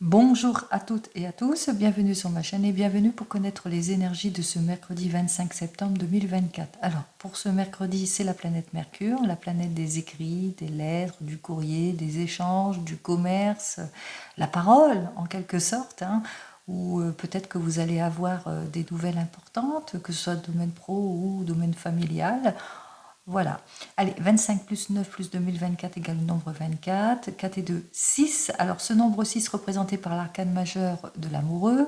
Bonjour à toutes et à tous, bienvenue sur ma chaîne et bienvenue pour connaître les énergies de ce mercredi 25 septembre 2024. Alors, pour ce mercredi, c'est la planète Mercure, la planète des écrits, des lettres, du courrier, des échanges, du commerce, la parole en quelque sorte, ou peut-être que vous allez avoir des nouvelles importantes, que ce soit domaine pro ou domaine familial. Voilà. Allez, 25 plus 9 plus 2024 égale le nombre 24. 4 et 2, 6. Alors, ce nombre 6 représenté par l'arcane majeur de l'amoureux.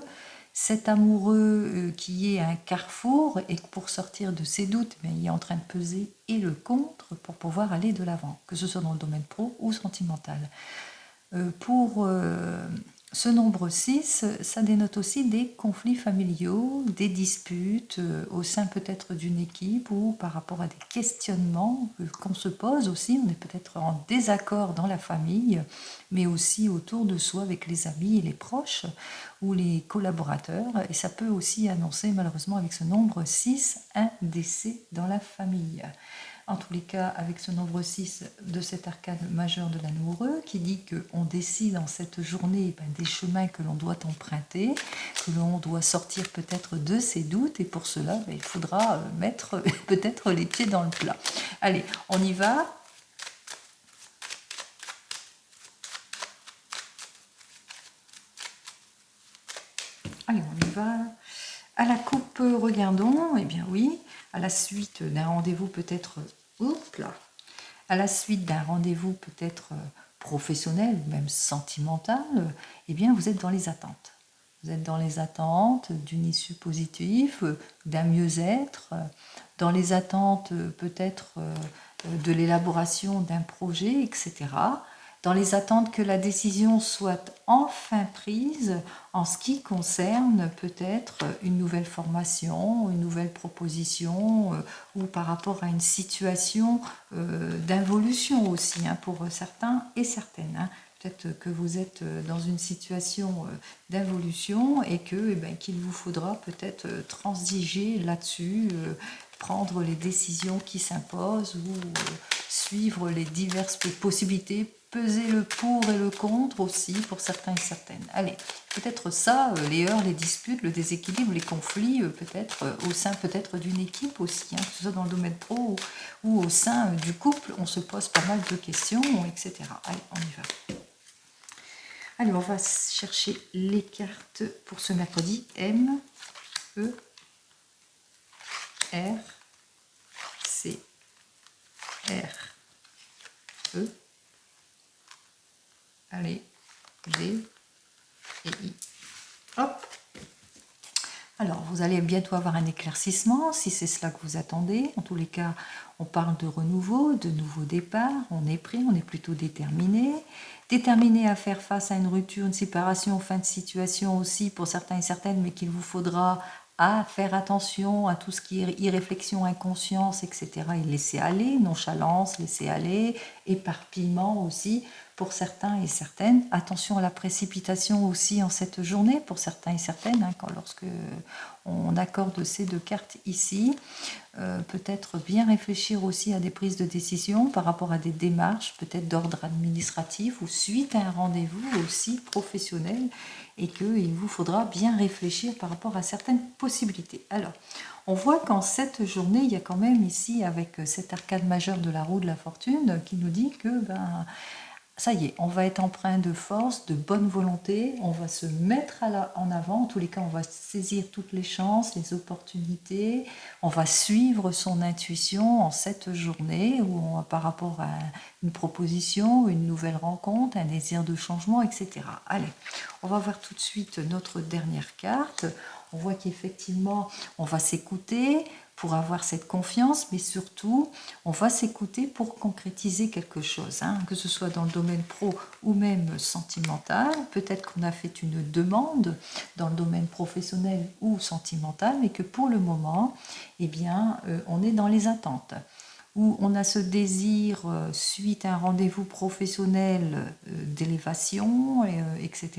Cet amoureux qui est un carrefour et que pour sortir de ses doutes, il est en train de peser et le contre pour pouvoir aller de l'avant, que ce soit dans le domaine pro ou sentimental. Pour ce nombre 6, ça dénote aussi des conflits familiaux, des disputes au sein peut-être d'une équipe ou par rapport à des questionnements qu'on se pose aussi. On est peut-être en désaccord dans la famille, mais aussi autour de soi avec les amis et les proches ou les collaborateurs. Et ça peut aussi annoncer malheureusement avec ce nombre 6 un décès dans la famille. En tous les cas, avec ce nombre 6 de cet arcane majeur de l'amoureux qui dit qu'on décide en cette journée des chemins que l'on doit emprunter, que l'on doit sortir peut-être de ses doutes et pour cela, il faudra mettre peut-être les pieds dans le plat. Allez, on y va. Allez, on y va. À la coupe, regardons. Eh bien oui, à la suite d'un rendez-vous peut-être... Oups là. À la suite d'un rendez-vous peut-être professionnel, même sentimental, eh bien vous êtes dans les attentes. Vous êtes dans les attentes d'une issue positive, d'un mieux-être, dans les attentes peut-être de l'élaboration d'un projet, etc. Dans les attentes que la décision soit enfin prise en ce qui concerne peut-être une nouvelle formation, une nouvelle proposition ou par rapport à une situation d'involution aussi pour certains et certaines. Peut-être que vous êtes dans une situation d'involution et que, qu'il vous faudra peut-être transiger là-dessus, prendre les décisions qui s'imposent ou suivre les diverses possibilités, peser le pour et le contre aussi pour certains et certaines. Allez, peut-être ça, les heurts, les disputes, le déséquilibre, les conflits, peut-être au sein peut-être d'une équipe aussi, que ce soit dans le domaine pro ou au sein du couple, on se pose pas mal de questions, etc. Allez, on y va. Allez, on va chercher les cartes pour ce mercredi. M, E, R, C, R, E. Allez, D et I. Hop. Alors, vous allez bientôt avoir un éclaircissement, si c'est cela que vous attendez. En tous les cas, on parle de renouveau, de nouveau départ. On est prêt, on est plutôt déterminé. Déterminé à faire face à une rupture, une séparation, fin de situation aussi pour certains et certaines, mais qu'il vous faudra faire attention à tout ce qui est irréflexion, inconscience, etc. Et laisser aller, nonchalance, laisser aller, éparpillement aussi pour certains et certaines. Attention à la précipitation aussi en cette journée pour certains et certaines, lorsque on accorde ces deux cartes ici. Peut-être bien réfléchir aussi à des prises de décision par rapport à des démarches, peut-être d'ordre administratif ou suite à un rendez-vous aussi professionnel et qu'il vous faudra bien réfléchir par rapport à certaines possibilités. Alors, on voit qu'en cette journée, il y a quand même ici, avec cet arcane majeur de la roue de la fortune, qui nous dit que ça y est, on va être empreint de force, de bonne volonté, on va se mettre en avant, en tous les cas on va saisir toutes les chances, les opportunités, on va suivre son intuition en cette journée par rapport à une proposition, une nouvelle rencontre, un désir de changement, etc. Allez, on va voir tout de suite notre dernière carte. On voit qu'effectivement on va s'écouter pour avoir cette confiance, mais surtout, on va s'écouter pour concrétiser quelque chose, que ce soit dans le domaine pro ou même sentimental. Peut-être qu'on a fait une demande dans le domaine professionnel ou sentimental, mais que pour le moment, on est dans les attentes où on a ce désir suite à un rendez-vous professionnel d'élévation, etc.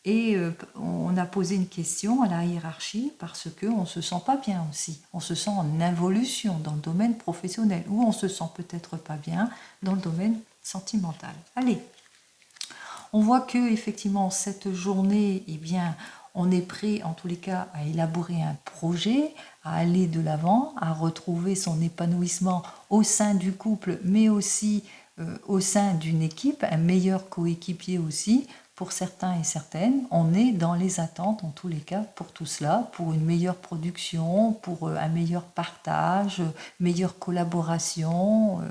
Et on a posé une question à la hiérarchie parce qu'on ne se sent pas bien aussi. On se sent en involution dans le domaine professionnel ou on se sent peut-être pas bien dans le domaine sentimental. Allez, On voit que effectivement cette journée, eh bien, on est prêt en tous les cas à élaborer un projet, à aller de l'avant, à retrouver son épanouissement au sein du couple, mais aussi au sein d'une équipe, un meilleur coéquipier aussi. Pour certains et certaines, on est dans les attentes en tous les cas pour tout cela, pour une meilleure production, pour un meilleur partage, meilleure collaboration.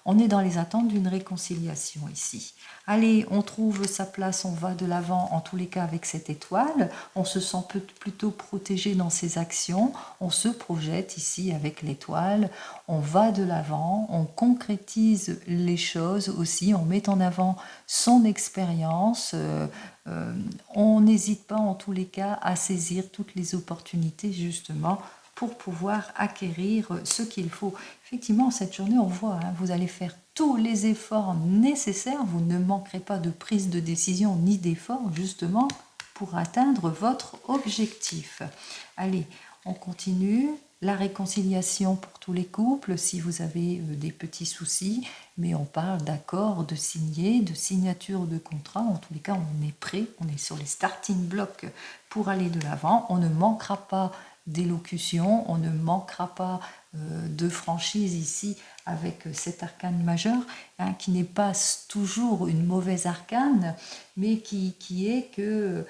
On est dans les attentes d'une réconciliation ici. Allez, on trouve sa place, on va de l'avant en tous les cas avec cette étoile, on se sent plutôt protégé dans ses actions, on se projette ici avec l'étoile, on va de l'avant, on concrétise les choses aussi, on met en avant son expérience, on n'hésite pas en tous les cas à saisir toutes les opportunités justement pour pouvoir acquérir ce qu'il faut. Effectivement, cette journée, on voit, hein, vous allez faire tous les efforts nécessaires, vous ne manquerez pas de prise de décision ni d'efforts justement pour atteindre votre objectif. Allez, on continue. La réconciliation pour tous les couples, si vous avez des petits soucis, mais on parle d'accord, de signer, de signature de contrat. En tous les cas, on est prêt, on est sur les starting blocks pour aller de l'avant. On ne manquera pas d'élocution, on ne manquera pas de franchise ici avec cet arcane majeur, hein, qui n'est pas toujours une mauvaise arcane, mais qui est que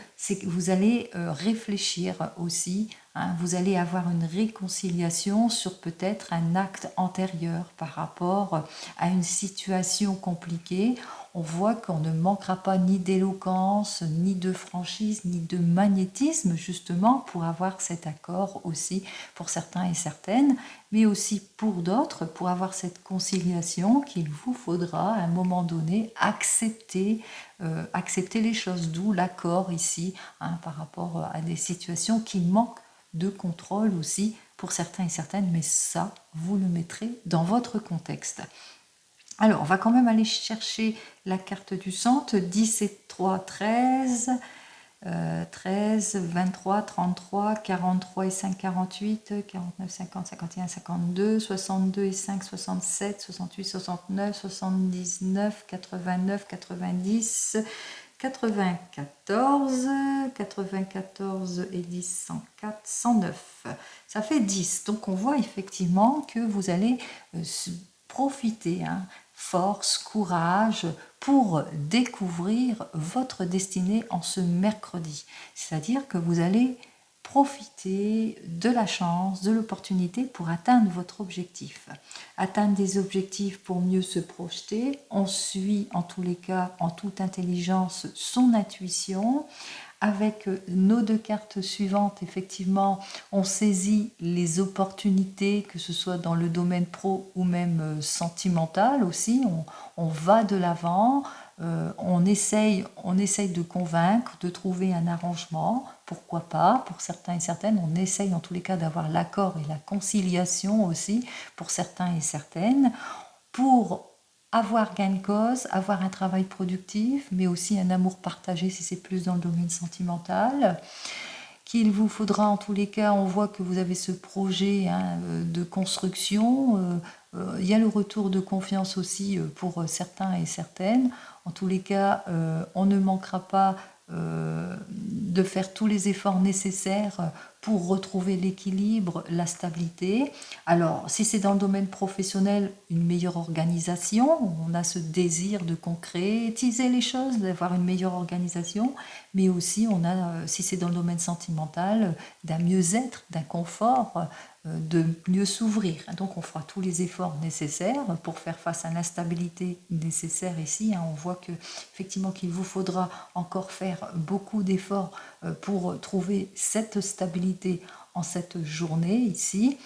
vous allez réfléchir aussi, hein, vous allez avoir une réconciliation sur peut-être un acte antérieur par rapport à une situation compliquée. On voit qu'on ne manquera pas ni d'éloquence, ni de franchise, ni de magnétisme, justement, pour avoir cet accord aussi pour certains et certaines, mais aussi pour d'autres, pour avoir cette conciliation qu'il vous faudra à un moment donné accepter les choses, d'où l'accord ici, hein, par rapport à des situations qui manquent de contrôle aussi pour certains et certaines, mais ça, vous le mettrez dans votre contexte. Alors, on va quand même aller chercher la carte du centre, 10 et 3, 13, 13, 23, 33, 43 et 5, 48, 49, 50, 51, 52, 62 et 5, 67, 68, 69, 79, 89, 90, 94, 94 et 10, 104, 109. Ça fait 10. Donc on voit effectivement que vous allez profiter, hein, force, courage, pour découvrir votre destinée en ce mercredi. C'est-à-dire que vous allez profiter de la chance, de l'opportunité pour atteindre votre objectif. Atteindre des objectifs pour mieux se projeter. On suit en tous les cas, en toute intelligence, son intuition. Avec nos deux cartes suivantes, effectivement, on saisit les opportunités, que ce soit dans le domaine pro ou même sentimental aussi. On va de l'avant, on essaye de convaincre, de trouver un arrangement. Pourquoi pas, pour certains et certaines, on essaye en tous les cas d'avoir l'accord et la conciliation aussi, pour certains et certaines, pour avoir gain de cause, avoir un travail productif, mais aussi un amour partagé si c'est plus dans le domaine sentimental, qu'il vous faudra en tous les cas, on voit que vous avez ce projet, hein, de construction, il y a le retour de confiance aussi pour certains et certaines. En tous les cas, on ne manquera pas de faire tous les efforts nécessaires pour retrouver l'équilibre, la stabilité. Alors, si c'est dans le domaine professionnel, une meilleure organisation, on a ce désir de concrétiser les choses, d'avoir une meilleure organisation, mais aussi on a, si c'est dans le domaine sentimental, d'un mieux-être, d'un confort, de mieux s'ouvrir. Donc on fera tous les efforts nécessaires pour faire face à l'instabilité nécessaire ici. On voit que effectivement qu'il vous faudra encore faire beaucoup d'efforts pour trouver cette stabilité en cette journée ici,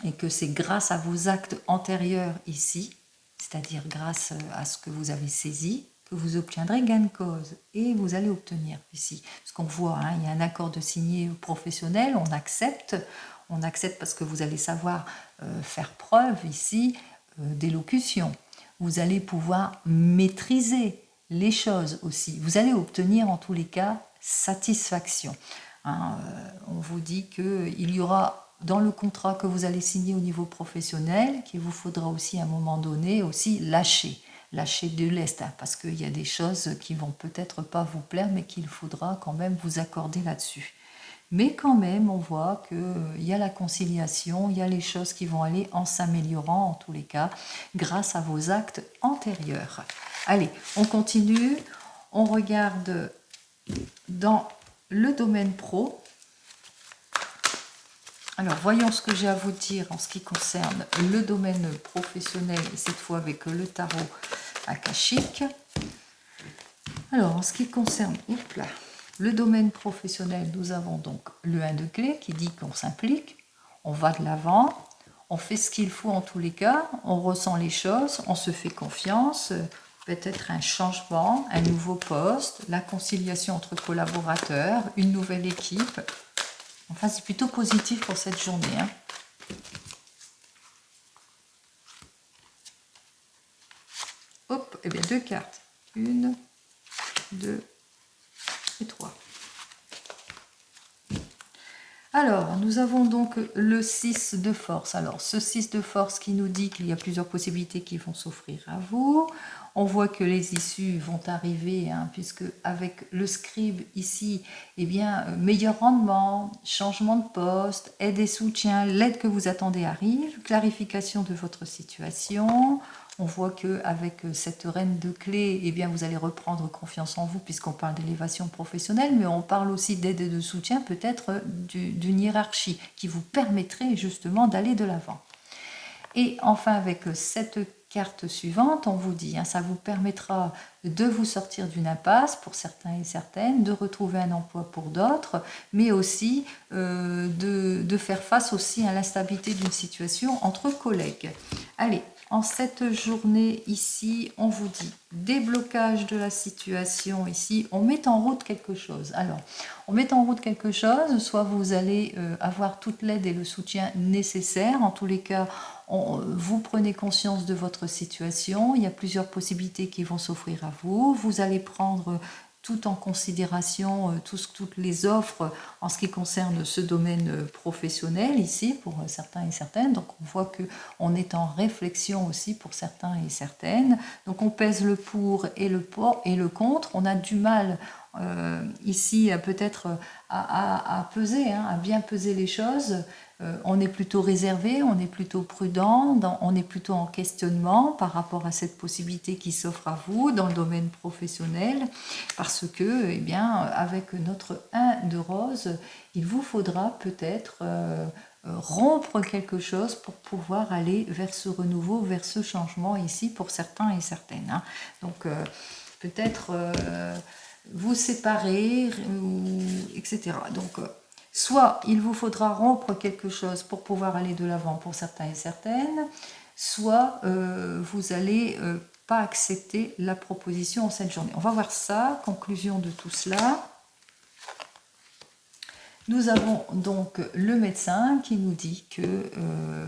et que c'est grâce à vos actes antérieurs ici, c'est-à-dire grâce à ce que vous avez saisi, que vous obtiendrez gain de cause. Et vous allez obtenir ici. Ce qu'on voit, hein, il y a un accord de signé professionnel, on accepte parce que vous allez savoir faire preuve ici d'élocution. Vous allez pouvoir maîtriser les choses aussi. Vous allez obtenir en tous les cas satisfaction. Hein, on vous dit qu'il y aura dans le contrat que vous allez signer au niveau professionnel, qu'il vous faudra aussi à un moment donné aussi lâcher. lâcher de l'est, hein, parce qu'il y a des choses qui vont peut-être pas vous plaire, mais qu'il faudra quand même vous accorder là-dessus. Mais quand même, on voit qu'il y a la conciliation, il y a les choses qui vont aller en s'améliorant, en tous les cas, grâce à vos actes antérieurs. Allez, on continue, on regarde dans le domaine pro. Alors, voyons ce que j'ai à vous dire en ce qui concerne le domaine professionnel, et cette fois avec le tarot akashique. Alors, en ce qui concerne le domaine professionnel, nous avons donc le 1 de clé qui dit qu'on s'implique, on va de l'avant, on fait ce qu'il faut en tous les cas, on ressent les choses, on se fait confiance, peut-être un changement, un nouveau poste, la conciliation entre collaborateurs, une nouvelle équipe. Enfin, c'est plutôt positif pour cette journée. Hein. Hop, et bien 2 cartes. 1, 2 et 3. Alors, nous avons donc le 6 de force. Alors, ce 6 de force qui nous dit qu'il y a plusieurs possibilités qui vont s'offrir à vous. On voit que les issues vont arriver, hein, puisque avec le scribe ici, eh bien, meilleur rendement, changement de poste, aide et soutien, l'aide que vous attendez arrive, clarification de votre situation. On voit qu'avec cette reine de clé, eh bien, vous allez reprendre confiance en vous puisqu'on parle d'élévation professionnelle, mais on parle aussi d'aide et de soutien, peut-être d'une hiérarchie qui vous permettrait justement d'aller de l'avant. Et enfin, avec cette carte suivante, on vous dit, hein, ça vous permettra de vous sortir d'une impasse pour certains et certaines, de retrouver un emploi pour d'autres, mais aussi de faire face aussi à l'instabilité d'une situation entre collègues. Allez, en cette journée ici, on vous dit déblocage de la situation ici, on met en route quelque chose. Alors, on met en route quelque chose, soit vous allez avoir toute l'aide et le soutien nécessaires, en tous les cas, vous prenez conscience de votre situation, il y a plusieurs possibilités qui vont s'offrir à vous, vous allez prendre tout en considération toutes les offres en ce qui concerne ce domaine professionnel ici pour certains et certaines. Donc on voit qu'on est en réflexion aussi pour certains et certaines. Donc on pèse le pour et le contre. On a du mal ici peut-être à peser, hein, à bien peser les choses. On est plutôt réservé, on est plutôt prudent, on est plutôt en questionnement par rapport à cette possibilité qui s'offre à vous dans le domaine professionnel, parce que, eh bien, avec notre 1 de rose, il vous faudra peut-être rompre quelque chose pour pouvoir aller vers ce renouveau, vers ce changement ici pour certains et certaines. Hein. Donc, peut-être vous séparer, etc. Donc, soit il vous faudra rompre quelque chose pour pouvoir aller de l'avant pour certains et certaines, soit vous allez pas accepter la proposition en cette journée. On va voir ça, conclusion de tout cela. Nous avons donc le médecin qui nous dit que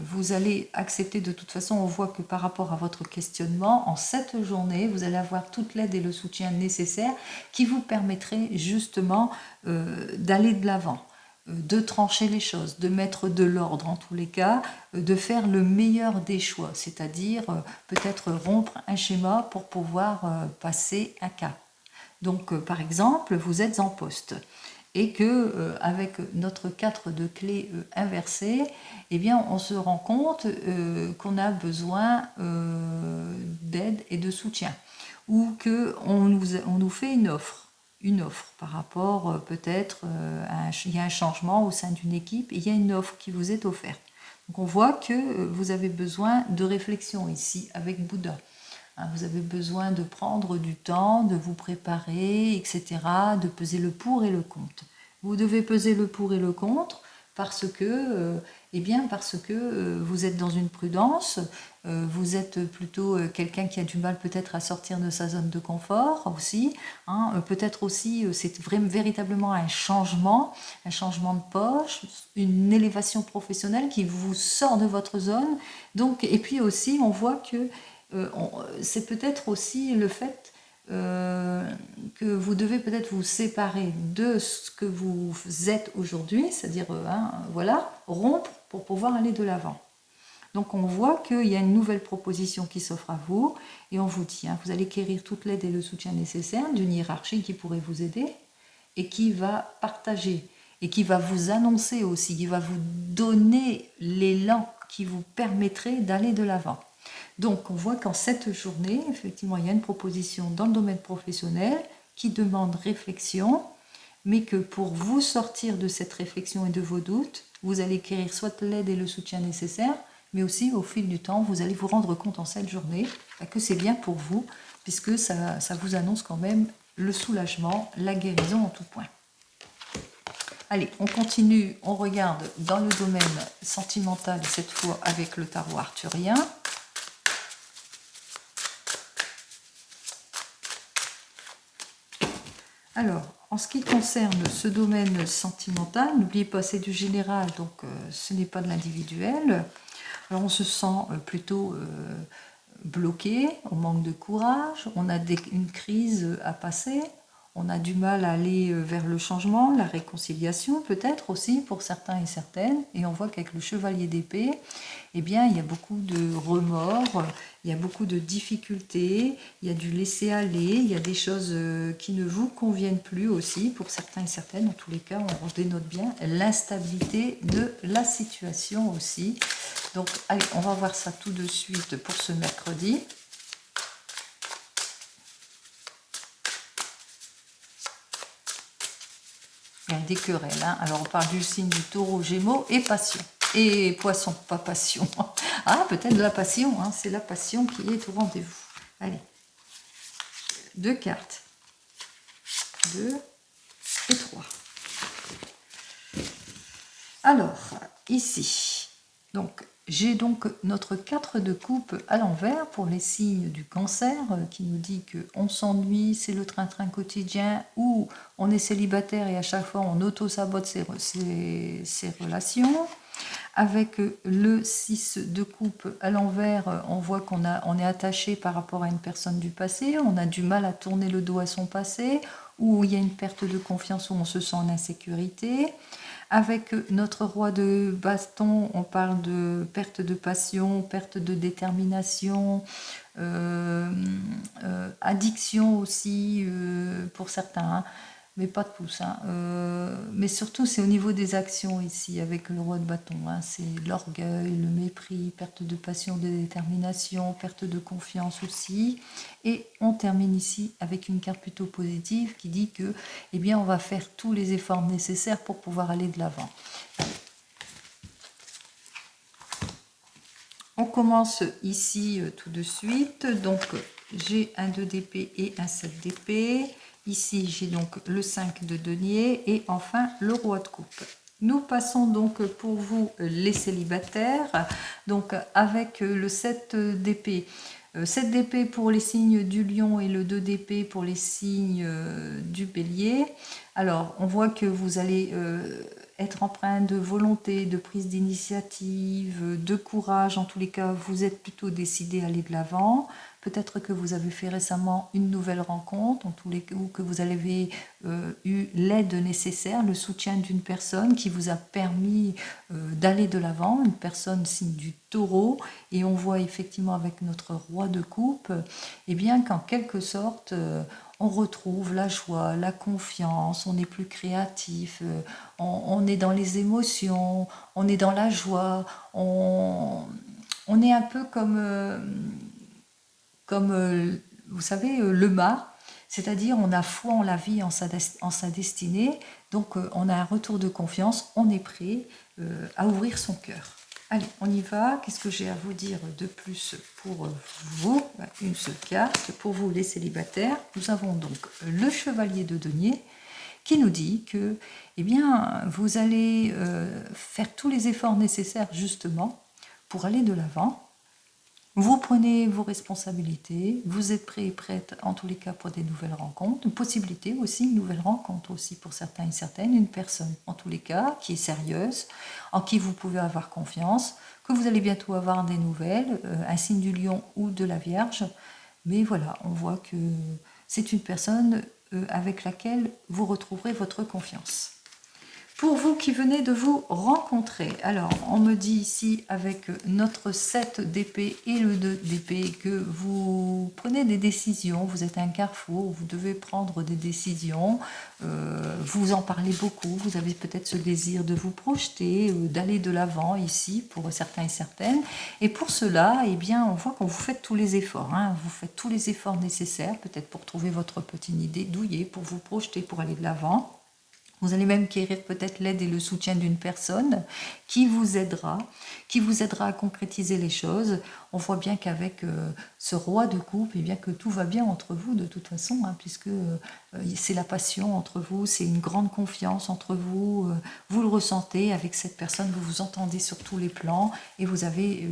vous allez accepter de toute façon, on voit que par rapport à votre questionnement, en cette journée, vous allez avoir toute l'aide et le soutien nécessaire qui vous permettraient justement d'aller de l'avant, de trancher les choses, de mettre de l'ordre en tous les cas, de faire le meilleur des choix, c'est-à-dire peut-être rompre un schéma pour pouvoir passer un cap. Donc par exemple, vous êtes en poste et que avec notre 4 de clé inversée, eh bien, on se rend compte qu'on a besoin d'aide et de soutien, ou qu'on nous fait une offre par rapport peut-être il y a un changement au sein d'une équipe, et il y a une offre qui vous est offerte. Donc on voit que vous avez besoin de réflexion ici avec Bouddha. Vous avez besoin de prendre du temps, de vous préparer, etc., de peser le pour et le contre. Vous devez peser le pour et le contre parce que, vous êtes dans une prudence, vous êtes plutôt quelqu'un qui a du mal peut-être à sortir de sa zone de confort aussi. Peut-être aussi, c'est véritablement un changement de poche, une élévation professionnelle qui vous sort de votre zone. Donc, et puis aussi, on voit que c'est peut-être aussi le fait que vous devez peut-être vous séparer de ce que vous êtes aujourd'hui, c'est-à-dire voilà, rompre pour pouvoir aller de l'avant. Donc on voit qu'il y a une nouvelle proposition qui s'offre à vous, et on vous dit, hein, vous allez acquérir toute l'aide et le soutien nécessaires d'une hiérarchie qui pourrait vous aider, et qui va partager, et qui va vous annoncer aussi, qui va vous donner l'élan qui vous permettrait d'aller de l'avant. Donc on voit qu'en cette journée, effectivement, il y a une proposition dans le domaine professionnel qui demande réflexion, mais que pour vous sortir de cette réflexion et de vos doutes, vous allez acquérir soit l'aide et le soutien nécessaires, mais aussi au fil du temps, vous allez vous rendre compte en cette journée que c'est bien pour vous, puisque ça vous annonce quand même le soulagement, la guérison en tout point. Allez, on continue, on regarde dans le domaine sentimental, cette fois avec le tarot arthurien. Alors, en ce qui concerne ce domaine sentimental, n'oubliez pas, c'est du général, donc ce n'est pas de l'individuel. Alors, on se sent plutôt bloqué, on manque de courage, on a une crise à passer, on a du mal à aller vers le changement, la réconciliation peut-être aussi pour certains et certaines, et on voit qu'avec le chevalier d'épée, eh bien, il y a beaucoup de remords, il y a beaucoup de difficultés, il y a du laisser-aller, il y a des choses qui ne vous conviennent plus aussi pour certains et certaines. En tous les cas, on dénote bien l'instabilité de la situation aussi. Donc, allez, on va voir ça tout de suite pour ce mercredi. Il y a des querelles, hein. Alors, on parle du signe du taureau, gémeaux et passion. Et poisson, pas passion. Ah, peut-être de la passion, hein. C'est la passion qui est au rendez-vous. Allez, 2 cartes. 2 et 3. Alors, ici, donc, j'ai donc notre 4 de coupe à l'envers pour les signes du cancer qui nous dit qu'on s'ennuie, c'est le train-train quotidien, ou on est célibataire et à chaque fois on auto-sabote ses relations. Avec le 6 de coupe à l'envers, on voit on est attaché par rapport à une personne du passé, on a du mal à tourner le dos à son passé, ou il y a une perte de confiance, où on se sent en insécurité. Avec notre roi de bâton, on parle de perte de passion, perte de détermination, addiction aussi pour certains, hein, mais pas tous. Hein. Mais surtout, c'est au niveau des actions ici, avec le roi de bâton. Hein. C'est l'orgueil, le mépris, perte de passion, de détermination, perte de confiance aussi. Et on termine ici avec une carte plutôt positive qui dit que, eh bien, on va faire tous les efforts nécessaires pour pouvoir aller de l'avant. On commence ici tout de suite. Donc, j'ai un 2 d'épée et un 7 d'épée. Ici, j'ai donc le 5 de denier et enfin le roi de coupe. Nous passons donc pour vous les célibataires, donc avec le 7 d'épée. 7 d'épée pour les signes du lion et le 2 d'épée pour les signes du bélier. Alors, on voit que vous allez être empreint de volonté, de prise d'initiative, de courage. En tous les cas, vous êtes plutôt décidé à aller de l'avant. Peut-être que vous avez fait récemment une nouvelle rencontre, en tous les cas, ou que vous avez eu l'aide nécessaire, le soutien d'une personne qui vous a permis d'aller de l'avant, une personne signe du taureau. Et on voit effectivement avec notre roi de coupe, eh bien qu'en quelque sorte, on retrouve la joie, la confiance, on est plus créatif, on est dans les émotions, on est dans la joie, on est un peu comme vous savez, le mât, c'est-à-dire on a foi en la vie, en sa destinée, donc on a un retour de confiance, on est prêt à ouvrir son cœur. Allez, on y va. Qu'est-ce que j'ai à vous dire de plus pour vous? Une seule carte. Pour vous, les célibataires, nous avons donc le chevalier de denier qui nous dit que eh bien, vous allez faire tous les efforts nécessaires justement pour aller de l'avant. Vous prenez vos responsabilités, vous êtes prêt et prête en tous les cas pour des nouvelles rencontres, une possibilité aussi, une nouvelle rencontre aussi pour certains et certaines, une personne en tous les cas qui est sérieuse, en qui vous pouvez avoir confiance, que vous allez bientôt avoir des nouvelles, un signe du lion ou de la Vierge, mais voilà, on voit que c'est une personne avec laquelle vous retrouverez votre confiance. Pour vous qui venez de vous rencontrer, alors on me dit ici avec notre 7 d'épée et le 2 d'épée que vous prenez des décisions, vous êtes à un carrefour, vous devez prendre des décisions, vous en parlez beaucoup, vous avez peut-être ce désir de vous projeter, d'aller de l'avant ici pour certains et certaines, et pour cela, eh bien, on voit qu'on vous faites tous les efforts, hein, vous faites tous les efforts nécessaires, peut-être pour trouver votre petite idée douillée, pour vous projeter, pour aller de l'avant. Vous allez même quérir peut-être l'aide et le soutien d'une personne qui vous aidera à concrétiser les choses. On voit bien qu'avec ce roi de coupe, eh bien que tout va bien entre vous de toute façon, hein, puisque c'est la passion entre vous, c'est une grande confiance entre vous. Vous le ressentez avec cette personne, vous vous entendez sur tous les plans et vous avez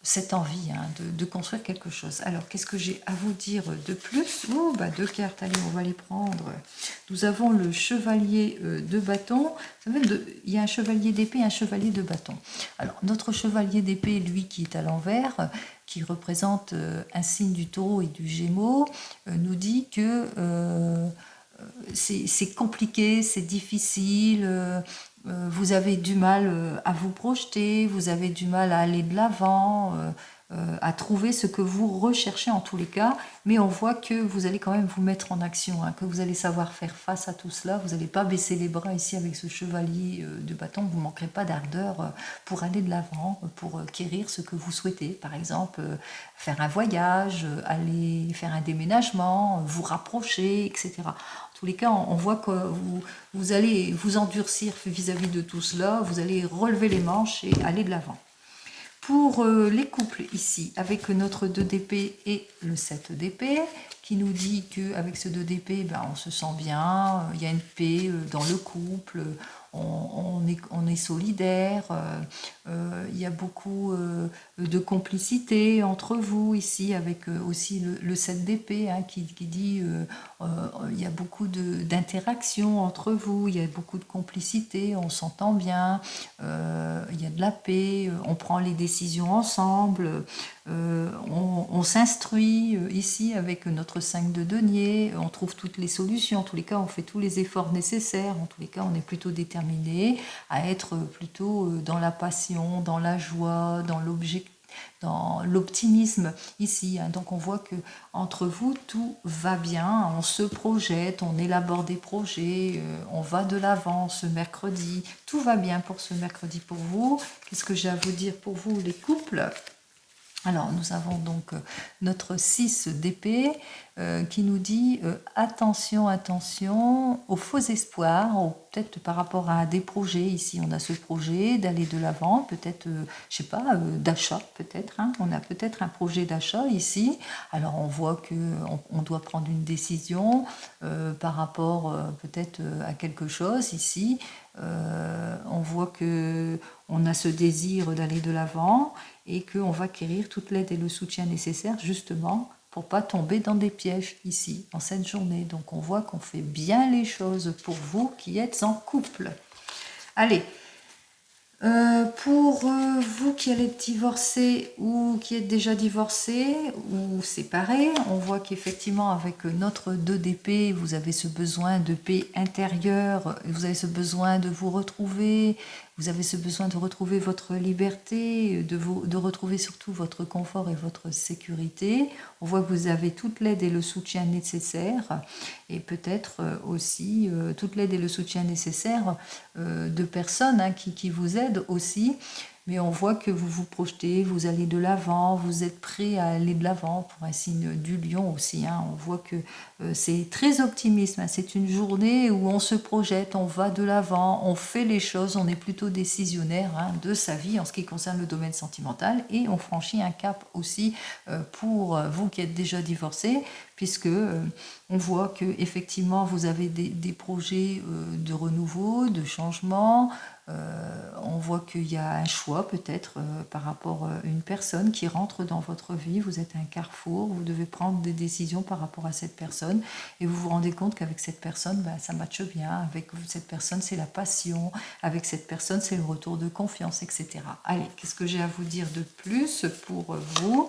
cette envie, hein, de construire quelque chose. Alors, qu'est-ce que j'ai à vous dire de plus? Oh, bah, 2 cartes, allez, on va les prendre. Nous avons le chevalier de bâton. Vous savez, il y a un chevalier d'épée et un chevalier de bâton. Alors, notre chevalier d'épée, lui, qui est à l'envers, qui représente un signe du taureau et du gémeaux, nous dit que c'est compliqué, c'est difficile, vous avez du mal à vous projeter, vous avez du mal à aller de l'avant, à trouver ce que vous recherchez en tous les cas, mais on voit que vous allez quand même vous mettre en action, hein, que vous allez savoir faire face à tout cela, vous n'allez pas baisser les bras ici avec ce chevalier de bâton, vous ne manquerez pas d'ardeur pour aller de l'avant, pour acquérir ce que vous souhaitez, par exemple faire un voyage, aller faire un déménagement, vous rapprocher, etc. En tous les cas, on voit que vous allez vous endurcir vis-à-vis de tout cela, vous allez relever les manches et aller de l'avant. Pour les couples ici, avec notre 2 d'épée et le 7 d'épée, qui nous dit qu'avec ce 2 d'épée, ben, on se sent bien, il y a une paix dans le couple, on est solidaire, il y a beaucoup de complicité entre vous ici, avec aussi le 7 d'épée, hein, qui dit il y a beaucoup d'interactions entre vous, il y a beaucoup de complicité, on s'entend bien, il y a de la paix, on prend les décisions ensemble, on s'instruit ici avec notre 5 de denier, on trouve toutes les solutions, en tous les cas on fait tous les efforts nécessaires, en tous les cas on est plutôt déterminé à être plutôt dans la passion, dans la joie, dans l'optimisme ici, hein. Donc on voit que entre vous tout va bien, on se projette, on élabore des projets, on va de l'avant ce mercredi, tout va bien pour ce mercredi pour vous. Qu'est-ce que j'ai à vous dire pour vous les couples? Alors, nous avons donc notre 6 d'épée qui nous dit attention, attention aux faux espoirs, peut-être par rapport à des projets. Ici, on a ce projet d'aller de l'avant, peut-être, je sais pas, d'achat, peut-être. Hein. On a peut-être un projet d'achat ici. Alors, on voit qu'on doit prendre une décision par rapport peut-être à quelque chose ici. On voit que on a ce désir d'aller de l'avant et qu'on va acquérir toute l'aide et le soutien nécessaires justement pour pas tomber dans des pièges ici, en cette journée. Donc on voit qu'on fait bien les choses pour vous qui êtes en couple. Allez, pour vous qui allez être divorcés ou qui êtes déjà divorcés ou séparés, on voit qu'effectivement avec notre 2 d'épée, vous avez ce besoin de paix intérieure, vous avez ce besoin de vous retrouver, vous avez ce besoin de retrouver votre liberté, de retrouver surtout votre confort et votre sécurité. On voit que vous avez toute l'aide et le soutien nécessaires et peut-être aussi toute l'aide et le soutien nécessaire de personnes hein, qui vous aident aussi. Mais on voit que vous vous projetez, vous allez de l'avant, vous êtes prêt à aller de l'avant pour un signe du lion aussi. Hein. On voit que c'est très optimiste. Hein. C'est une journée où on se projette, on va de l'avant, on fait les choses, on est plutôt décisionnaire hein, de sa vie en ce qui concerne le domaine sentimental et on franchit un cap aussi pour vous qui êtes déjà divorcés puisque on voit que effectivement vous avez des projets de renouveau, de changement. On voit qu'il y a un choix peut-être par rapport à une personne qui rentre dans votre vie, vous êtes à un carrefour, vous devez prendre des décisions par rapport à cette personne et vous vous rendez compte qu'avec cette personne, bah, ça matche bien, avec cette personne c'est la passion, avec cette personne c'est le retour de confiance, etc. Allez, qu'est-ce que j'ai à vous dire de plus pour vous ?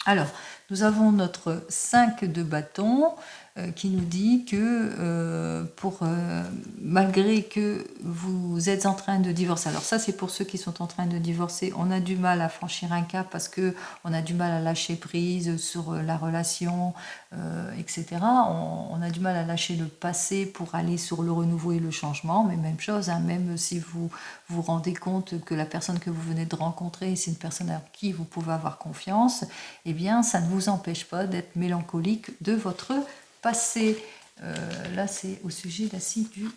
Alors, Nous avons notre 5 de bâton qui nous dit que malgré que vous êtes en train de divorcer, alors ça c'est pour ceux qui sont en train de divorcer, on a du mal à franchir un cap parce que on a du mal à lâcher prise sur la relation, etc. On a du mal à lâcher le passé pour aller sur le renouveau et le changement, mais même chose, hein, même si vous vous rendez compte que la personne que vous venez de rencontrer, c'est une personne à qui vous pouvez avoir confiance, eh bien ça ne vous empêche pas d'être mélancolique de votre passé. Là, c'est au sujet d'acier du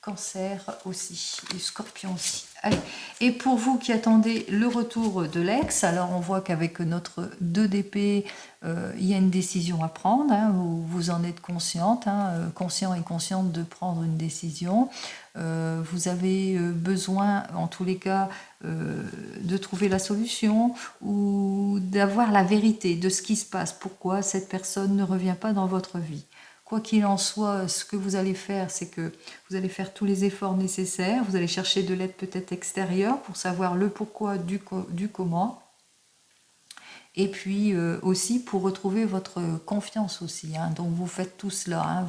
Cancer aussi, du Scorpion aussi. Allez. Et pour vous qui attendez le retour de l'ex, alors on voit qu'avec notre 2 d'épée, il y a une décision à prendre. Hein, vous en êtes consciente, hein, conscient et consciente de prendre une décision. Vous avez besoin, en tous les cas, de trouver la solution ou d'avoir la vérité de ce qui se passe. Pourquoi cette personne ne revient pas dans votre vie? Quoi qu'il en soit, ce que vous allez faire, c'est que vous allez faire tous les efforts nécessaires. Vous allez chercher de l'aide peut-être extérieure pour savoir le pourquoi du comment. Et puis aussi pour retrouver votre confiance aussi. Hein. Donc vous faites tout cela. Hein.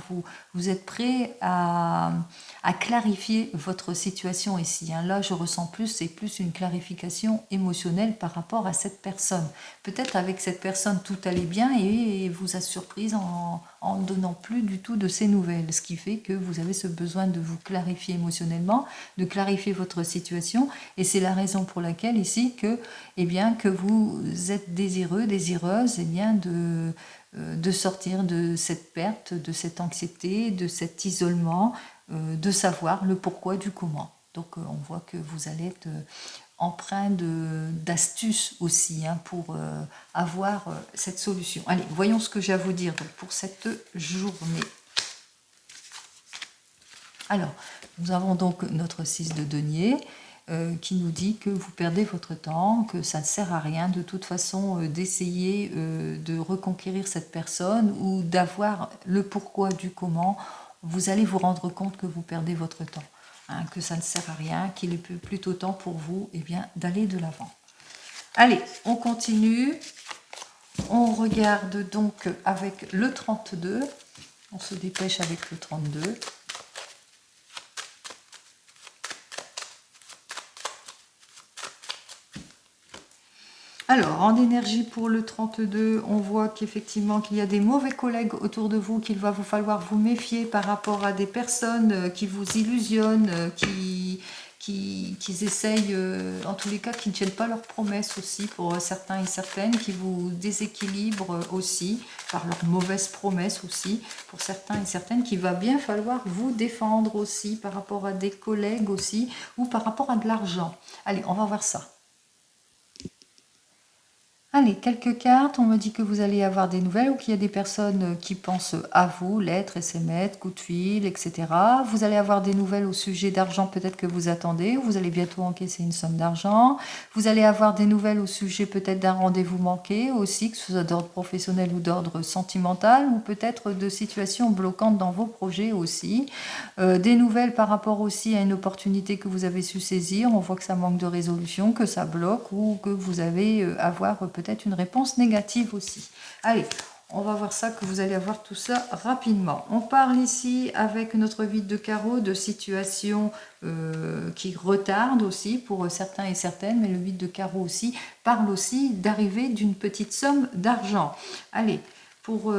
Vous êtes prêt à clarifier votre situation ici. Hein. Là, je ressens plus, c'est plus une clarification émotionnelle par rapport à cette personne. Peut-être avec cette personne, tout allait bien et vous a surprise en ne donnant plus du tout de ces nouvelles. Ce qui fait que vous avez ce besoin de vous clarifier émotionnellement, de clarifier votre situation. Et c'est la raison pour laquelle ici que, eh bien, que vous êtes désireux, désireuse, eh bien, de sortir de cette perte, de cette anxiété, de cet isolement, de savoir le pourquoi du comment. Donc on voit que vous allez être empreint d'astuces aussi hein, pour avoir cette solution. Allez, voyons ce que j'ai à vous dire donc, pour cette journée. Alors, nous avons donc notre 6 de denier qui nous dit que vous perdez votre temps, que ça ne sert à rien de toute façon d'essayer de reconquérir cette personne ou d'avoir le pourquoi du comment. Vous allez vous rendre compte que vous perdez votre temps. Hein, que ça ne sert à rien, qu'il est plutôt temps pour vous eh bien, d'aller de l'avant. Allez, on continue. On regarde donc avec le 32. On se dépêche avec le 32. Alors, en énergie pour le 32, on voit qu'effectivement qu'il y a des mauvais collègues autour de vous, qu'il va vous falloir vous méfier par rapport à des personnes qui vous illusionnent, qui essayent, en tous les cas, qui ne tiennent pas leurs promesses aussi pour certains et certaines, qui vous déséquilibrent aussi par leurs mauvaises promesses aussi pour certains et certaines, qu'il va bien falloir vous défendre aussi par rapport à des collègues aussi ou par rapport à de l'argent. Allez, on va voir ça. Allez, quelques cartes. On me dit que vous allez avoir des nouvelles ou qu'il y a des personnes qui pensent à vous, lettres, SMS, coups de fil, etc. Vous allez avoir des nouvelles au sujet d'argent peut-être que vous attendez. Vous allez bientôt encaisser une somme d'argent. Vous allez avoir des nouvelles au sujet peut-être d'un rendez-vous manqué aussi, que ce soit d'ordre professionnel ou d'ordre sentimental ou peut-être de situations bloquantes dans vos projets aussi. Des nouvelles par rapport aussi à une opportunité que vous avez su saisir. On voit que ça manque de résolution, que ça bloque ou que vous avez à avoir peut-être une réponse négative aussi. Allez, on va voir ça, que vous allez avoir tout ça rapidement. On parle ici avec notre vide de carreau de situations qui retardent aussi pour certains et certaines, mais le vide de carreau aussi parle aussi d'arrivée d'une petite somme d'argent. Allez, pour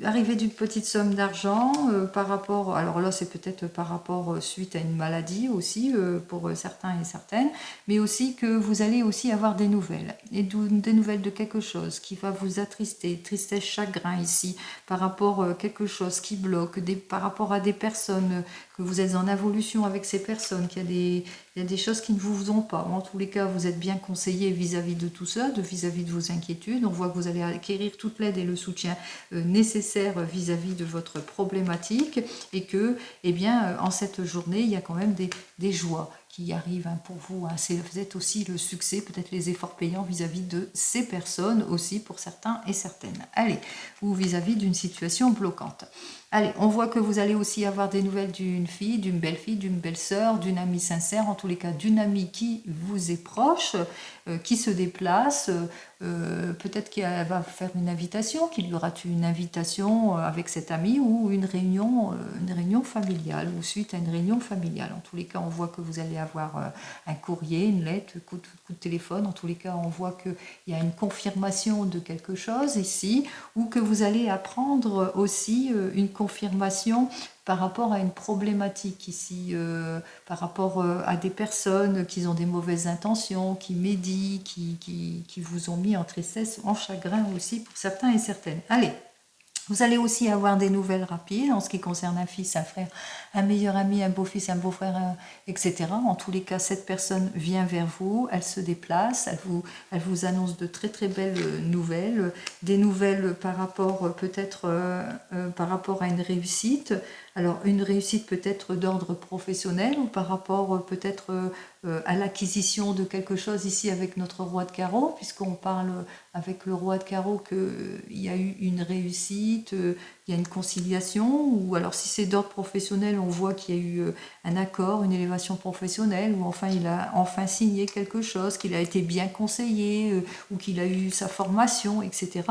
arriver d'une petite somme d'argent par rapport, alors là c'est peut-être par rapport suite à une maladie aussi pour certains et certaines, mais aussi que vous allez aussi avoir des nouvelles, et des nouvelles de quelque chose qui va vous attrister, tristesse, chagrin ici, par rapport à quelque chose qui bloque, par rapport à des personnes, que vous êtes en évolution avec ces personnes, qu'il y a des choses qui ne vous ont pas. En tous les cas, vous êtes bien conseillé vis-à-vis de tout ça, vis-à-vis de vos inquiétudes. On voit que vous allez acquérir toute l'aide et le soutien nécessaire vis-à-vis de votre problématique et que, eh bien, en cette journée, il y a quand même des joies qui arrivent hein, pour vous. Hein. Vous êtes aussi le succès, peut-être les efforts payants vis-à-vis de ces personnes aussi pour certains et certaines. Allez, ou vis-à-vis d'une situation bloquante. Allez, on voit que vous allez aussi avoir des nouvelles d'une fille, d'une belle-fille, d'une belle-sœur, d'une amie sincère, en tous les cas d'une amie qui vous est proche, qui se déplace, peut-être qu'elle va faire une invitation, qu'il y aura une invitation avec cet ami ou une réunion familiale ou suite à une réunion familiale. En tous les cas, on voit que vous allez avoir un courrier, une lettre, coup de téléphone. En tous les cas, on voit qu'il y a une confirmation de quelque chose ici, ou que vous allez apprendre aussi une confirmation par rapport à une problématique ici, par rapport à des personnes qui ont des mauvaises intentions, qui médient, qui vous ont mis en tristesse, en chagrin aussi pour certains et certaines. Allez, vous allez aussi avoir des nouvelles rapides en ce qui concerne un fils, un frère, un meilleur ami, un beau-fils, un beau-frère, etc. En tous les cas, cette personne vient vers vous, elle se déplace, elle vous annonce de très très belles nouvelles, des nouvelles par rapport peut-être par rapport à une réussite. Alors une réussite peut-être d'ordre professionnel ou par rapport peut-être à l'acquisition de quelque chose ici avec notre roi de carreau, puisqu'on parle avec le roi de carreau qu'il y a eu une réussite, il y a une conciliation, ou alors si c'est d'ordre professionnel, on voit qu'il y a eu un accord, une élévation professionnelle, ou enfin il a enfin signé quelque chose, qu'il a été bien conseillé, ou qu'il a eu sa formation, etc.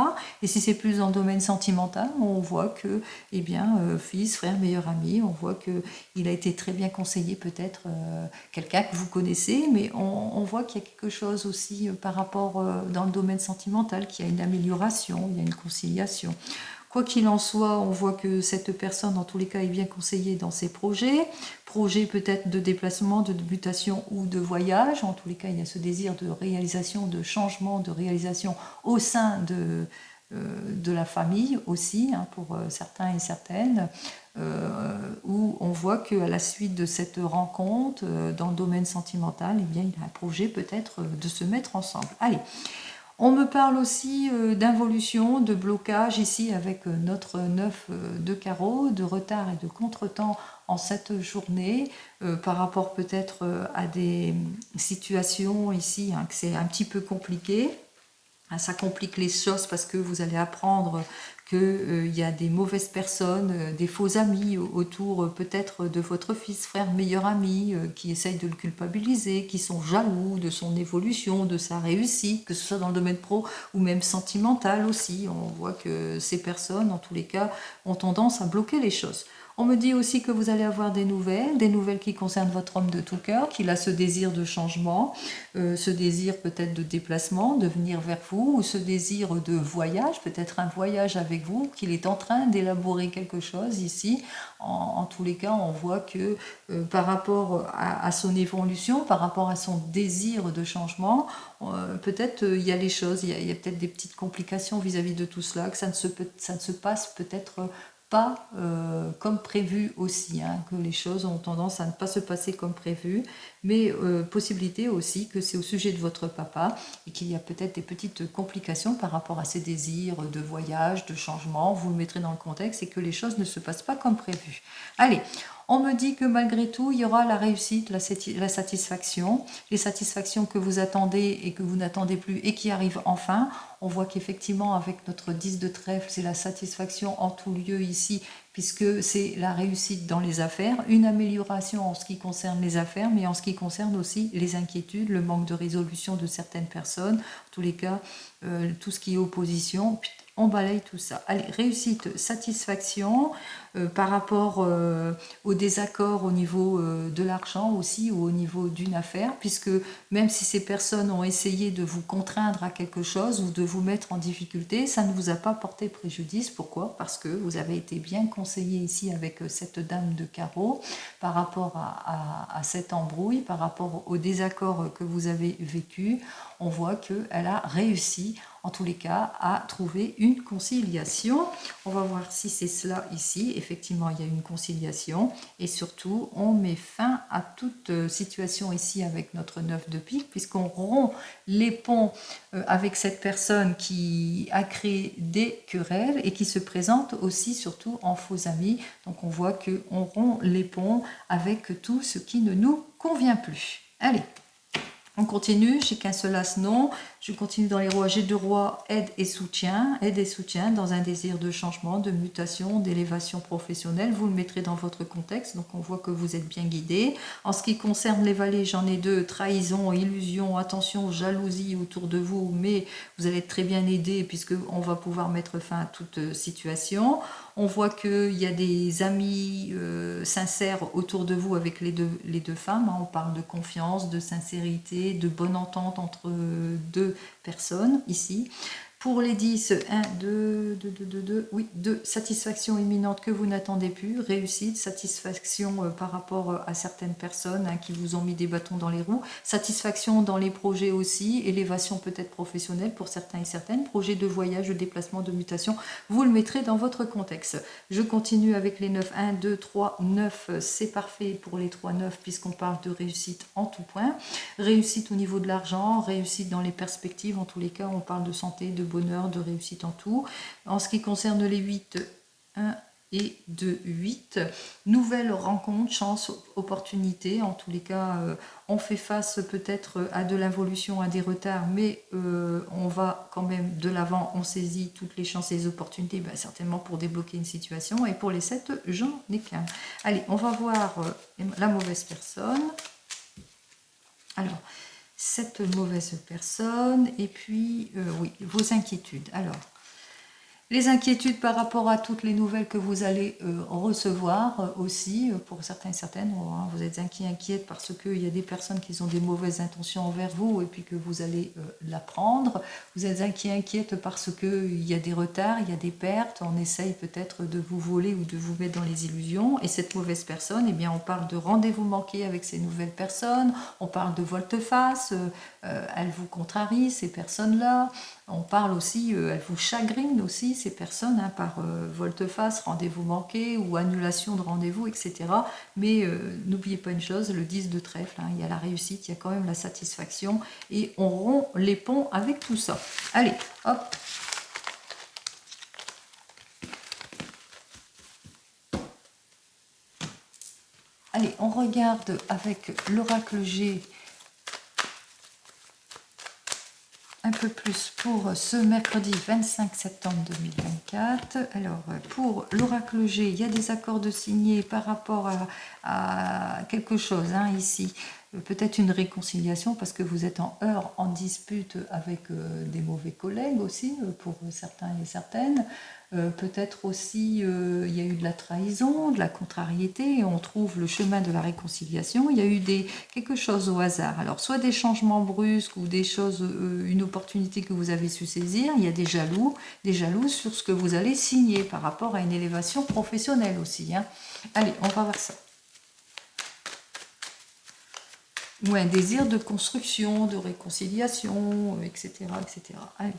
Et si c'est plus dans le domaine sentimental, on voit que, eh bien, fils, frère, meilleur ami, on voit qu'il a été très bien conseillé, peut-être quelqu'un que vous connaissez, mais on voit qu'il y a quelque chose aussi par rapport dans le domaine sentimental, qu'il y a une amélioration, il y a une conciliation. Quoi qu'il en soit, on voit que cette personne, dans tous les cas, est bien conseillée dans ses projets. Projets peut-être de déplacement, de mutation ou de voyage. En tous les cas, il y a ce désir de réalisation, de changement, de réalisation au sein de la famille aussi, hein, pour certains et certaines, où on voit qu'à la suite de cette rencontre, dans le domaine sentimental, eh bien, il y a un projet peut-être de se mettre ensemble. Allez. On me parle aussi d'involution, de blocage ici avec notre 9 de carreau, de retard et de contretemps en cette journée par rapport peut-être à des situations ici hein, que c'est un petit peu compliqué. Ça complique les choses parce que vous allez apprendre qu'il y a des mauvaises personnes, des faux amis autour peut-être de votre fils, frère, meilleur ami, qui essayent de le culpabiliser, qui sont jaloux de son évolution, de sa réussite, que ce soit dans le domaine pro ou même sentimental aussi. On voit que ces personnes, en tous les cas, ont tendance à bloquer les choses. On me dit aussi que vous allez avoir des nouvelles qui concernent votre homme de tout cœur, qu'il a ce désir de changement, ce désir peut-être de déplacement, de venir vers vous, ou ce désir de voyage, peut-être un voyage avec vous, qu'il est en train d'élaborer quelque chose ici. En tous les cas, on voit que par rapport à son évolution, par rapport à son désir de changement, peut-être il y a les choses, il y a peut-être des petites complications vis-à-vis de tout cela, que ça ne se passe peut-être pas comme prévu aussi, hein, que les choses ont tendance à ne pas se passer comme prévu, mais possibilité aussi que c'est au sujet de votre papa et qu'il y a peut-être des petites complications par rapport à ses désirs de voyage, de changement, vous le mettrez dans le contexte et que les choses ne se passent pas comme prévu. Allez, on me dit que malgré tout, il y aura la réussite, la satisfaction, les satisfactions que vous attendez et que vous n'attendez plus et qui arrivent enfin. On voit qu'effectivement, avec notre 10 de trèfle, c'est la satisfaction en tout lieu ici, puisque c'est la réussite dans les affaires, une amélioration en ce qui concerne les affaires, mais en ce qui concerne aussi les inquiétudes, le manque de résolution de certaines personnes, en tous les cas, tout ce qui est opposition, on balaye tout ça. Allez, réussite, satisfaction par rapport au désaccord au niveau de l'argent aussi ou au niveau d'une affaire, puisque même si ces personnes ont essayé de vous contraindre à quelque chose ou de vous mettre en difficulté, ça ne vous a pas porté préjudice. Pourquoi? Parce que vous avez été bien conseillé ici avec cette dame de carreau par rapport à cette embrouille, par rapport au désaccord que vous avez vécu. On voit qu'elle a réussi en tous les cas à trouver une conciliation. On va voir si c'est cela ici. Effectivement, il y a une conciliation et surtout, on met fin à toute situation ici avec notre 9 de pique puisqu'on rompt les ponts avec cette personne qui a créé des querelles et qui se présente aussi surtout en faux amis. Donc on voit qu'on rompt les ponts avec tout ce qui ne nous convient plus. Allez, On continue, j'ai qu'un seul as, non. Je continue dans les rois. J'ai 2 rois, aide et soutien dans un désir de changement, de mutation, d'élévation professionnelle. Vous le mettrez dans votre contexte, donc on voit que vous êtes bien guidé. En ce qui concerne les valets, j'en ai 2, trahison, illusion, attention, jalousie autour de vous, mais vous allez être très bien aidé puisqu'on va pouvoir mettre fin à toute situation. On voit qu'il y a des amis sincères autour de vous avec les deux femmes. On parle de confiance, de sincérité, de bonne entente entre 2 personnes ici. Pour les 10, 1, 2, 2, 2, 2, 2, oui, 2, satisfaction imminente que vous n'attendez plus, réussite, satisfaction par rapport à certaines personnes qui vous ont mis des bâtons dans les roues, satisfaction dans les projets aussi, élévation peut-être professionnelle pour certains et certaines, projet de voyage, de déplacement, de mutation, vous le mettrez dans votre contexte. Je continue avec les 9, 1, 2, 3, 9, c'est parfait pour les 3, 9 puisqu'on parle de réussite en tout point, réussite au niveau de l'argent, réussite dans les perspectives, en tous les cas on parle de santé, de bonheur, de réussite en tout. En ce qui concerne les 8, 1 et 2, 8, nouvelles rencontres, chance, opportunité, en tous les cas on fait face peut-être à de l'involution, à des retards, mais on va quand même de l'avant, on saisit toutes les chances et les opportunités, certainement pour débloquer une situation. Et pour les 7, j'en ai qu'un. Allez, on va voir la mauvaise personne. Alors, cette mauvaise personne, et puis, oui, vos inquiétudes. Alors, les inquiétudes par rapport à toutes les nouvelles que vous allez recevoir aussi, pour certains et certaines, vous êtes inquiète parce qu'il y a des personnes qui ont des mauvaises intentions envers vous et puis que vous allez l'apprendre. Vous êtes inquiète parce qu'il y a des retards, il y a des pertes, on essaye peut-être de vous voler ou de vous mettre dans les illusions. Et cette mauvaise personne, eh bien, on parle de rendez-vous manqué avec ces nouvelles personnes, on parle de volte-face, elles vous contrarient, ces personnes-là. On parle aussi, elles vous chagrinent aussi, ces personnes, par volte-face, rendez-vous manqué ou annulation de rendez-vous, etc. Mais n'oubliez pas une chose, le 10 de trèfle, il y a la réussite, il y a quand même la satisfaction et on rompt les ponts avec tout ça. Allez, hop. Allez, on regarde avec l'oracle G un peu plus pour ce mercredi 25 septembre 2024. Alors, pour l'oracle G, il y a des accords de signer par rapport à quelque chose ici. Peut-être une réconciliation parce que vous êtes en heurts, en dispute avec des mauvais collègues aussi, pour certains et certaines. Peut-être aussi il y a eu de la trahison, de la contrariété, et on trouve le chemin de la réconciliation. Il y a eu quelque chose au hasard. Alors, soit des changements brusques ou des choses, une opportunité que vous avez su saisir. Il y a des jaloux sur ce que vous allez signer par rapport à une élévation professionnelle aussi. Allez, on va voir ça. Ou un désir de construction, de réconciliation, etc. etc. Allez.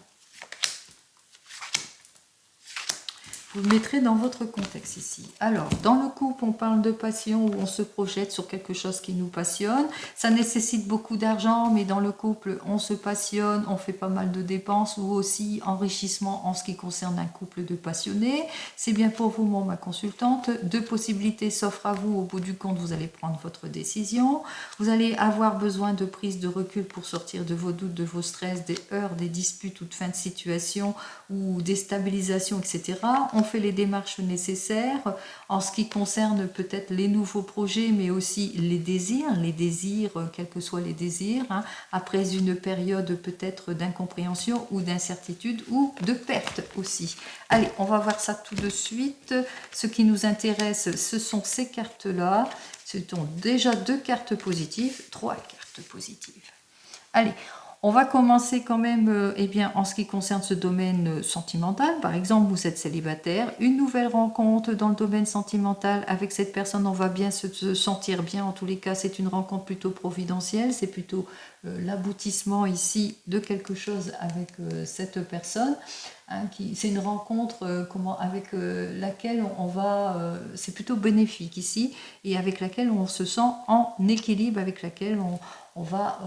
Vous le mettrez dans votre contexte ici. Alors, dans le couple, on parle de passion où on se projette sur quelque chose qui nous passionne. Ça nécessite beaucoup d'argent, mais dans le couple, on se passionne, on fait pas mal de dépenses ou aussi enrichissement en ce qui concerne un couple de passionnés. C'est bien pour vous, ma consultante. 2 possibilités s'offrent à vous. Au bout du compte, vous allez prendre votre décision. Vous allez avoir besoin de prise de recul pour sortir de vos doutes, de vos stress, des heurts, des disputes ou de fin de situation ou déstabilisation, etc. On fait les démarches nécessaires en ce qui concerne peut-être les nouveaux projets, mais aussi les désirs, quels que soient les désirs, après une période peut-être d'incompréhension ou d'incertitude ou de perte aussi. Allez, on va voir ça tout de suite. Ce qui nous intéresse, ce sont ces cartes-là. Ce sont déjà 2 cartes positives, 3 cartes positives. Allez, on va commencer quand même en ce qui concerne ce domaine sentimental. Par exemple, vous êtes célibataire, une nouvelle rencontre dans le domaine sentimental avec cette personne, on va bien se sentir bien. En tous les cas, c'est une rencontre plutôt providentielle, c'est plutôt l'aboutissement ici de quelque chose avec cette personne. C'est une rencontre avec laquelle on va, c'est plutôt bénéfique ici, et avec laquelle on se sent en équilibre, avec laquelle on va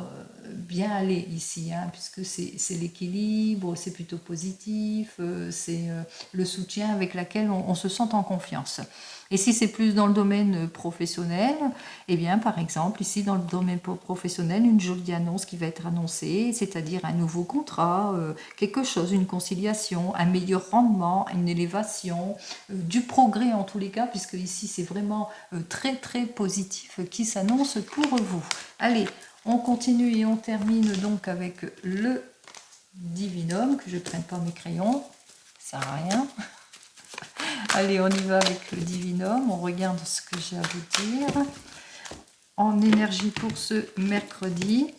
bien aller ici, puisque c'est l'équilibre, c'est plutôt positif, c'est le soutien avec lequel on se sent en confiance. Et si c'est plus dans le domaine professionnel, eh bien, par exemple, ici, dans le domaine professionnel, une jolie annonce qui va être annoncée, c'est-à-dire un nouveau contrat, quelque chose, une conciliation, un meilleur rendement, une élévation, du progrès en tous les cas, puisque ici, c'est vraiment très, très positif qui s'annonce pour vous. Allez, on continue et on termine donc avec le divinum, que je ne prenne pas mes crayons, ça sert à rien. Allez, on y va avec le divinum, on regarde ce que j'ai à vous dire. En énergie pour ce mercredi.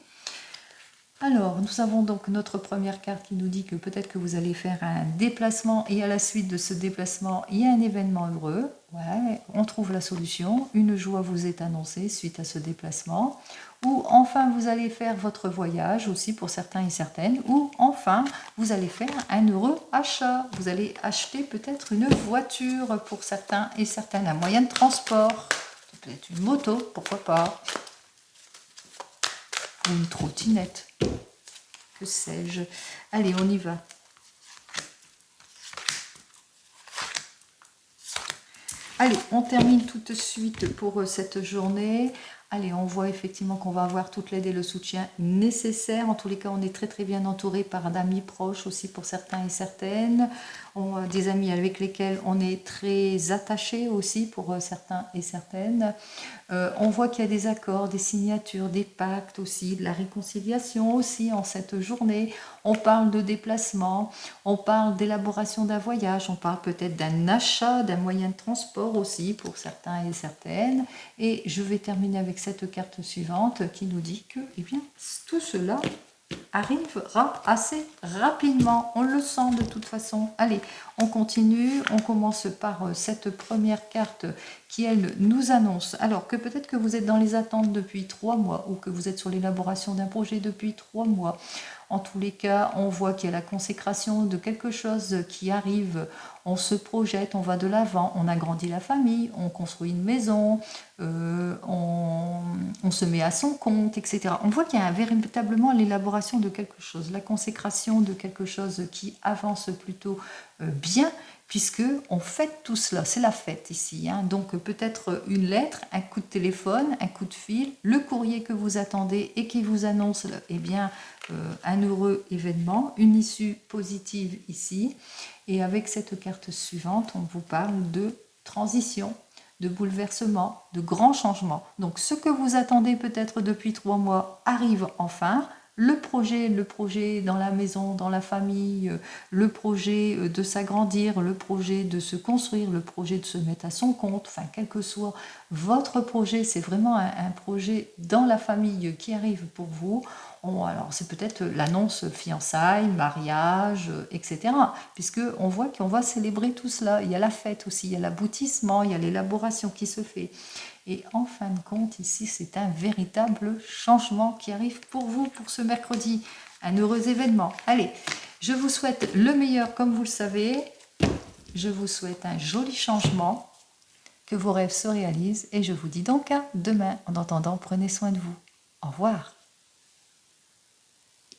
Alors, nous avons donc notre première carte qui nous dit que peut-être que vous allez faire un déplacement et à la suite de ce déplacement, il y a un événement heureux. Ouais, on trouve la solution. Une joie vous est annoncée suite à ce déplacement. Ou enfin, vous allez faire votre voyage aussi pour certains et certaines. Ou enfin, vous allez faire un heureux achat. Vous allez acheter peut-être une voiture pour certains et certaines, un moyen de transport. Peut-être une moto, pourquoi pas. Ou une trottinette. Que sais-je. Allez, on y va. Allez, on termine tout de suite pour cette journée. Allez, on voit effectivement qu'on va avoir toute l'aide et le soutien nécessaires. En tous les cas, on est très très bien entouré par d'amis proches aussi pour certains et certaines. On a des amis avec lesquels on est très attaché aussi pour certains et certaines. On voit qu'il y a des accords, des signatures, des pactes aussi, de la réconciliation aussi en cette journée. On parle de déplacement, on parle d'élaboration d'un voyage, on parle peut-être d'un achat, d'un moyen de transport aussi pour certains et certaines. Et je vais terminer avec cette carte suivante qui nous dit que eh bien, tout cela arrivera assez rapidement. On le sent de toute façon. Allez, on continue. On commence par cette première carte qui, elle, nous annonce. Alors que peut-être que vous êtes dans les attentes depuis 3 mois ou que vous êtes sur l'élaboration d'un projet depuis 3 mois. En tous les cas, on voit qu'il y a la consécration de quelque chose qui arrive. On se projette, on va de l'avant, on agrandit la famille, on construit une maison, on se met à son compte, etc. On voit qu'il y a véritablement l'élaboration de quelque chose, la consécration de quelque chose qui avance plutôt bien, puisque on fête tout cela, c'est la fête ici. Hein. Donc peut-être une lettre, un coup de téléphone, un coup de fil, le courrier que vous attendez et qui vous annonce eh bien, un heureux événement, une issue positive ici. Et avec cette carte suivante, on vous parle de transition, de bouleversement, de grands changements. Donc ce que vous attendez peut-être depuis 3 mois arrive enfin. Le projet dans la maison, dans la famille, le projet de s'agrandir, le projet de se construire, le projet de se mettre à son compte, enfin quel que soit votre projet, c'est vraiment un projet dans la famille qui arrive pour vous. Alors c'est peut-être l'annonce fiançailles, mariage, etc. Puisque on voit qu'on va célébrer tout cela. Il y a la fête aussi, il y a l'aboutissement, il y a l'élaboration qui se fait. Et en fin de compte, ici, c'est un véritable changement qui arrive pour vous, pour ce mercredi. Un heureux événement. Allez, je vous souhaite le meilleur, comme vous le savez. Je vous souhaite un joli changement, que vos rêves se réalisent. Et je vous dis donc à demain. En attendant, prenez soin de vous. Au revoir.